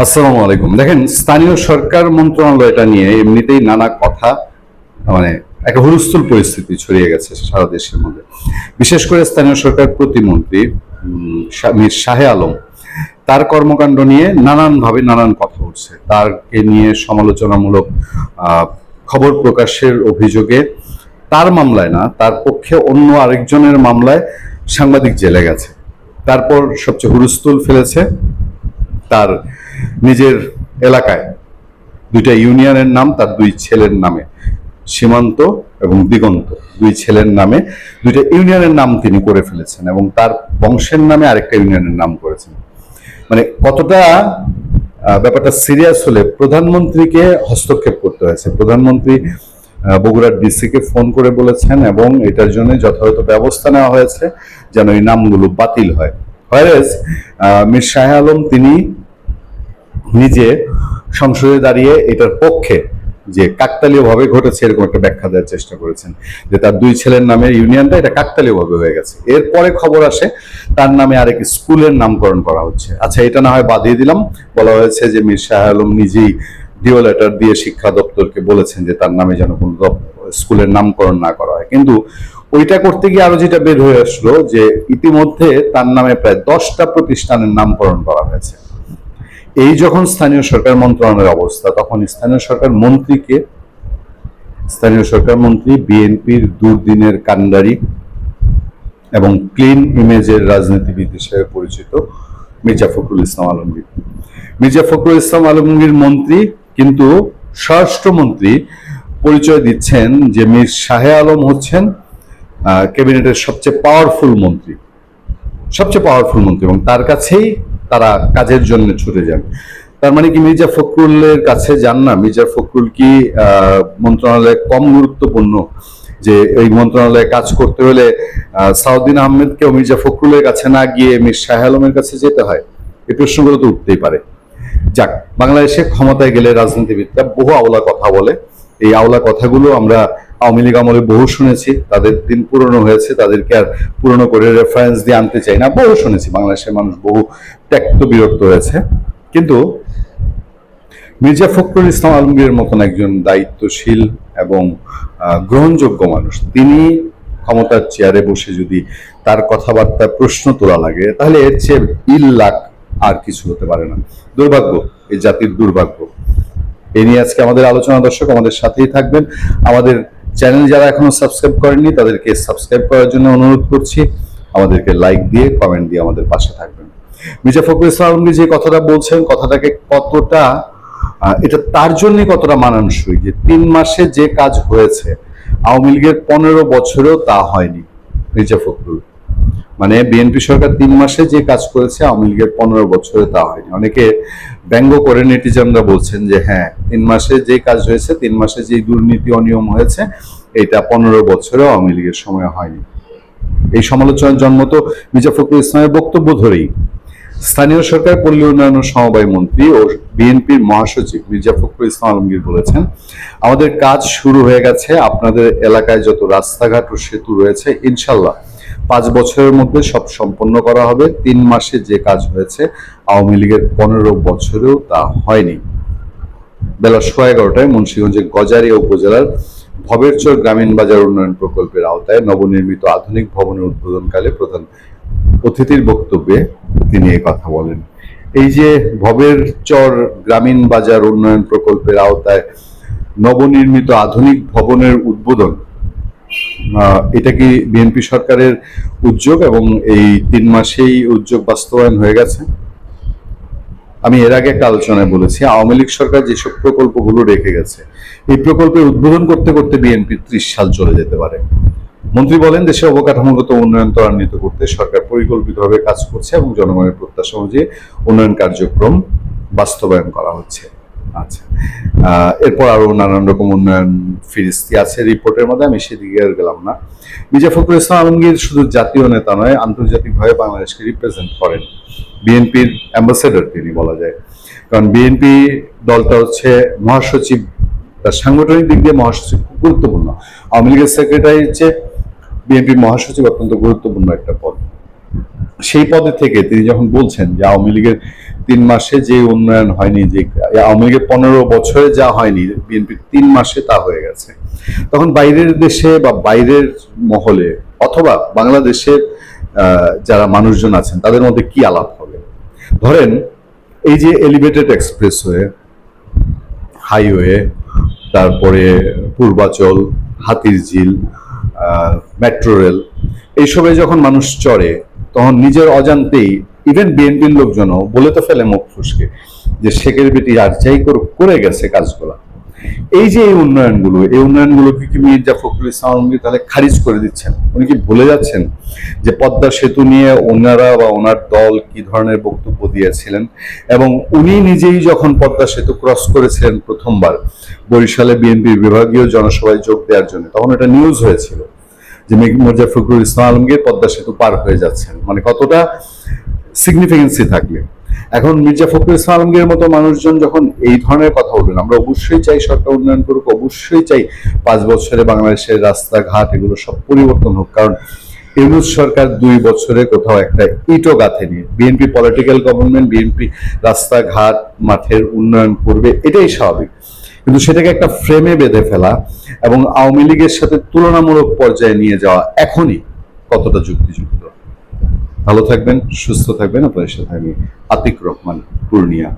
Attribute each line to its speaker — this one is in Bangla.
Speaker 1: আসসালামু আলাইকুম। দেখেন, স্থানীয় সরকার মন্ত্রণালয়টা নিয়ে এমনিতেই নানা কথা, মানে একটা হুলস্থুল পরিস্থিতি ছড়িয়ে গেছে সারা দেশের মধ্যে। বিশেষ করে স্থানীয় সরকার প্রতিমন্ত্রী মীর শাহে আলম, তার কর্মকাণ্ড নিয়ে নানানভাবে নানান কথা উঠছে। তারকে নিয়ে সমালোচনামূলক আহ, খবর প্রকাশের অভিযোগে তার মামলায় না, তার পক্ষে অন্য আরেকজনের মামলায় সাংবাদিক জেলে গেছে। তারপর সবচেয়ে হুলস্থুল ফেলেছে তার নিজের এলাকায় দুইটা ইউনিয়নের নাম তার দুই ছেলের নামে, সীমান্ত এবং দিগন্ত, দুই ছেলের নামে দুইটা ইউনিয়নের নাম তিনি করে ফেলেছেন এবং তার বংশের নামে আরেকটা ইউনিয়নের নাম করেছেন। মানে কতটা ব্যাপারটা সিরিয়াস হলে প্রধানমন্ত্রীকে হস্তক্ষেপ করতে হয়েছে। প্রধানমন্ত্রী বগুড়ার ডিসিকে ফোন করে বলেছেন এবং এটার জন্য যথাযথ ব্যবস্থা নেওয়া হয়েছে যেন এই নামগুলো বাতিল হয়। হয়রেজ মীর শাহে আলম তিনি নিজে সংসদে দাঁড়িয়ে এটার পক্ষে যে কাকতালীয়ভাবে ঘটেছে এরকম একটা ব্যাখ্যা দেওয়ার চেষ্টা করেছেন, যে তার দুই ছেলের নামের ইউনিয়নটা এটা কাকতালীয়ভাবে হয়ে গেছে। এরপরে খবর আসে তার নামে আরেক স্কুলের নামকরণ করা হচ্ছে। আচ্ছা, এটা না হয় বাদিয়ে দিলাম, বলা হয়েছে যে মীর শাহ আলম নিজেই ডিও লেটার দিয়ে শিক্ষা দপ্তরকে বলেছেন যে তার নামে যেন কোনো স্কুলের নামকরণ না করা হয়। কিন্তু ওইটা করতে গিয়ে আরো যেটা বের হয়ে আসলো যে ইতিমধ্যে তার নামে প্রায় 10টা প্রতিষ্ঠানের নামকরণ করা হয়েছে। এই যখন স্থানীয় সরকার মন্ত্রণালয়ের অবস্থা, তখন স্থানীয় সরকার মন্ত্রী বিএনপির দুর্দিনের কাণ্ডারি এবং ক্লিন ইমেজের রাজনীতিবিদ হিসেবে পরিচিত মির্জা ফখরুল ইসলাম আলমগীর। মির্জা ফখরুল ইসলাম আলমগীর মন্ত্রী, কিন্তু স্বরাষ্ট্রমন্ত্রী পরিচয় দিচ্ছেন যে মীর শাহে আলম হচ্ছেন ক্যাবিনেটের সবচেয়ে পাওয়ারফুল মন্ত্রী এবং তার কাছেই তারা কাজের জন্য ছুটে যান। তার মানে কি মির্জা ফখরুলের কাছে যান না? মির্জা ফখরুল কি মন্ত্রণালয়ে কম গুরুত্বপূর্ণ, যে এই মন্ত্রণালয়ে কাজ করতে হলে সাউদ্দিন আহমেদকেও মির্জা ফখরুলের কাছে না গিয়ে মীর শাহ আলমের কাছে যেতে হয়? এই প্রশ্নগুলো তো উঠতেই পারে। যাক, বাংলাদেশে ক্ষমতায় গেলে রাজনীতিবিদরা বহু আওলা কথা বলে। এই আওলা কথাগুলো আমরা আওয়ামী লীগ আমলে বহু শুনেছি, তাদের দিন পুরনো হয়েছে, তাদেরকে আর পুরনো করে রেফারেন্স দিয়ে আনতে চাই না। বহু শুনেছি, বাংলাদেশের মানুষ বহু ত্যক্ত বিরক্ত হয়েছে। কিন্তু মির্জা ফখরুল ইসলাম আলমগীরের মতন একজন দায়িত্বশীল এবং গ্রহণযোগ্য মানুষ, তিনি ক্ষমতার চেয়ারে বসে যদি তার কথাবার্তা প্রশ্ন তোলা লাগে, তাহলে এর চেয়ে ইল্লাক আর কিছু হতে পারে না। দুর্ভাগ্য, এই জাতির দুর্ভাগ্য। এ নিয়ে আজকে আমাদের আলোচনা। দর্শক, আমাদের সাথেই থাকবেন। আমাদের চ্যানেল যারা এখনো সাবস্ক্রাইব করেননি তাদেরকে সাবস্ক্রাইব করার জন্য অনুরোধ করছি। আমাদেরকে লাইক দিয়ে, কমেন্ট দিয়ে আমাদের পাশে থাকবেন। মির্জা ফখরুল ইসলাম আলমগীর যে কথাটা বলছেন, কথাটাকে কতটা এটা তার জন্য কতটা মানানসই, যে 3 মাসে যে কাজ হয়েছে আওয়ামী লীগের 15 বছরেও তা হয়নি। মির্জা ফখরুল মানে বিএনপি সরকার 3 মাসে যে কাজ করেছে আওয়ামী লীগের 15 বছরে তা হয়নি। অনেকে ব্যঙ্গ করে নেটিজনরা বলছেন যে হ্যাঁ, 3 মাসে যে কাজ হয়েছে, 3 মাসে যে দুর্নীতি অনিয়ম হয়েছে, এটা 15 বছরেও আওয়ামী লীগের সময় হয়নি। এই সমালোচনার জন্ম তো মির্জা ফখরুল ইসলামের বক্তব্য ধরেই। স্থানীয় সরকার, পল্লী উন্নয়ন ও সমবায় মন্ত্রী ও বিএনপির মহাসচিব মির্জা ফখরুল ইসলাম আলমগীর বলেছেন, আমাদের কাজ শুরু হয়ে গেছে। আপনাদের এলাকায় যত রাস্তাঘাট ও সেতু রয়েছে, ইনশাল্লাহ 5 বছরের মধ্যে সব সম্পন্ন করা হবে। 3 মাসে যে কাজ হয়েছে আওয়ামী লীগের 15 বছরেও তা হয়নি। বেলা 11:15টায় মুন্সিগঞ্জের গজারিয়া উপজেলার ভবেরচর গ্রামীণ বাজার উন্নয়ন প্রকল্পের আওতায় নবনির্মিত আধুনিক ভবনের উদ্বোধনকালে প্রধান অতিথির বক্তব্যে তিনি এই কথা বলেন। এই যে ভবেরচর গ্রামীণ বাজার উন্নয়ন প্রকল্পের আওতায় নবনির্মিত আধুনিক ভবনের উদ্বোধন, এটা কি বিএনপি সরকারের উদ্যোগ এবং এই 3 মাসেই উদ্যোগ বাস্তবায়ন হয়ে গেছে? আমি এর আগে একটা আলোচনায় বলেছি, আওয়ামী লীগ সরকার যেসব প্রকল্পগুলো রেখে গেছে, এই প্রকল্পের উদ্বোধন করতে করতে বিএনপির 30 সাল চলে যেতে পারে। মন্ত্রী বলেন, দেশে অবকাঠামোগত উন্নয়ন ত্বরান্বিত করতে সরকার পরিকল্পিতভাবে কাজ করছে এবং জনগণের প্রত্যাশা অনুযায়ী উন্নয়ন কার্যক্রম বাস্তবায়ন করা হচ্ছে। আচ্ছা, এরপর আরো নানান রকম উন্নয়ন ফিরিস্তি আছে রিপোর্টের মধ্যে, আমি সেদিকে আর গেলাম না। মির্জা ফখরুল ইসলাম আলমগীর শুধু জাতীয় নেতা নয়, আন্তর্জাতিকভাবে বাংলাদেশকে রিপ্রেজেন্ট করেন। বিএনপির অ্যাম্বাসেডর তিনি বলা যায়, কারণ বিএনপি দলটা হচ্ছে মহাসচিব, তার সাংগঠনিক দিক দিয়ে মহাসচিব খুব গুরুত্বপূর্ণ। আওয়ামী লীগের সেক্রেটারি হচ্ছে বিএনপির মহাসচিব অত্যন্ত গুরুত্বপূর্ণ একটা পদ। সেই পদে থেকে তিনি যখন বলছেন যে আওয়ামী লীগের 3 মাসে যে উন্নয়ন হয়নি, যে আওয়ামী লীগের 15 বছরে যা হয়নি বিএনপির 3 মাসে তা হয়ে গেছে, তখন বাইরের দেশে বা বাইরের মহলে অথবা বাংলাদেশের যারা মানুষজন আছেন তাদের মধ্যে কি আলাপ হবে? ধরেন এই যে এলিভেটেড এক্সপ্রেসওয়ে, হাইওয়ে, তারপরে পূর্বাচল, হাতিরঝিল, মেট্রো রেল, এইসবে যখন মানুষ চড়ে তখন নিজের অজান্তেই ইভেন বিএনপির লোকজনও বলে তো ফেলে মুখ ফুসকে যে শেখের বেটি আর যাই করে গেছে কাজগুলা। এই যে এই উন্নয়নগুলোকে কি মির্জা ফখরুল ইসলাম আলমগীর তাহলে খারিজ করে দিচ্ছেন? উনি কি ভুলে যাচ্ছেন যে পদ্মা সেতু নিয়ে ওনারা বা ওনার দল কি ধরনের বক্তব্য দিয়েছিলেন? এবং উনি নিজেই যখন পদ্মা সেতু ক্রস করেছিলেন প্রথমবার বরিশালে বিএনপির বিভাগীয় জনসভায় যোগ দেওয়ার জন্য, তখন এটা নিউজ হয়েছিল যে মির্জা ফখরুল ইসলাম আলমগীর পদ্মা সেতু পার হয়ে যাচ্ছেন, মানে কতটা সিগনিফিকেন্সি থাকলে। এখন মির্জা ফখরুল ইসলাম আলমগীরের মতো মানুষজন যখন এই ধরনের কথা বলবেন, আমরা অবশ্যই চাই সরকার উন্নয়ন করুক, অবশ্যই চাই 5 বছরে বাংলাদেশের রাস্তাঘাট এগুলো সব পরিবর্তন হোক, কারণ ইউনূস সরকার 2 বছরে কোথাও একটা ইটও গাঁথেনি। বিএনপি পলিটিক্যাল গভর্নমেন্ট, বিএনপি রাস্তাঘাট মাঠের উন্নয়ন করবে, এটাই স্বাভাবিক, কিন্তু সেটাকে একটা ফ্রেমে বেঁধে ফেলা এবং আওয়ামী লীগের সাথে তুলনামূলক পর্যায়ে নিয়ে যাওয়া এখনই কতটা যুক্তিযুক্ত? ভালো থাকবেন, সুস্থ থাকবেন। আপনাদের সাথে আমি আতিক রহমান, পূর্ণিয়া।